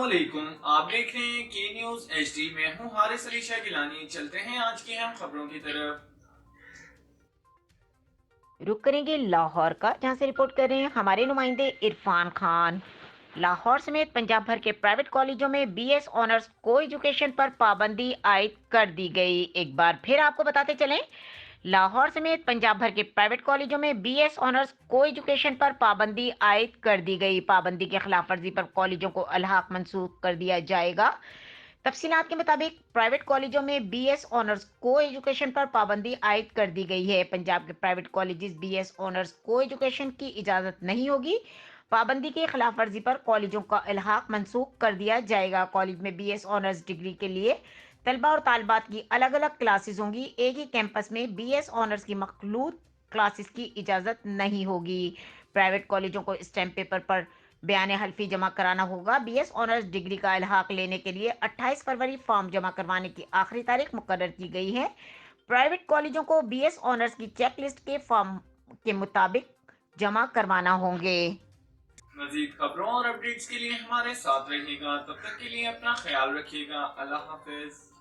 علیکم، آپ دیکھ رہے ہیں کی نیوز ایچ ڈی میں ہوں حارث علی شاہ گیلانی۔ چلتے ہیں آج کی اہم خبروں کی طرف۔ رک کریں گے لاہور کا، جہاں سے رپورٹ کر رہے ہیں ہمارے نمائندے عرفان خان۔ لاہور سمیت پنجاب بھر کے پرائیویٹ کالجوں میں بی ایس آنرز کو ایجوکیشن پر پابندی عائد کر دی گئی۔ ایک بار پھر آپ کو بتاتے چلیں، لاہور سمیت پنجاب بھر کے پرائیویٹ کالجوں میں بی ایس آنرز کو ایجوکیشن پر پابندی عائد کر دی گئی۔ پابندی کی خلاف ورزی پر کالجوں کو الحاق منسوخ کر دیا جائے گا۔ تفصیلات کے مطابق پرائیویٹ کالجوں میں بی ایس آنرز کو ایجوکیشن پر پابندی عائد کر دی گئی ہے۔ پنجاب کے private colleges B S honours کو ایجوکیشن کی اجازت نہیں ہوگی۔ پابندی کی خلاف ورزی پر کالجوں کا الحاق منسوخ کر دیا جائے گا۔ کالج میں بی ایس آنرز ڈگری کے لیے طلبہ اور طالبات کی الگ الگ کلاسز ہوں گی۔ ایک ہی کیمپس میں بی ایس آنرز کی مخلوط کلاسز کی اجازت نہیں ہوگی۔ پرائیویٹ کالجوں کو اسٹیمپ پیپر پر بیان حلفی جمع کرانا ہوگا۔ بی ایس آنرز ڈگری کا الحاق لینے کے لیے 28 فروری فارم جمع کروانے کی آخری تاریخ مقرر کی گئی ہے۔ پرائیویٹ کالجوں کو بی ایس آنرز کی چیک لسٹ کے فارم کے مطابق جمع کروانا ہوں گے۔ مزید خبروں اور اپڈیٹس کے لیے ہمارے ساتھ رہیے گا، تب تک کے لیے اپنا خیال رکھیے گا۔ اللہ حافظ۔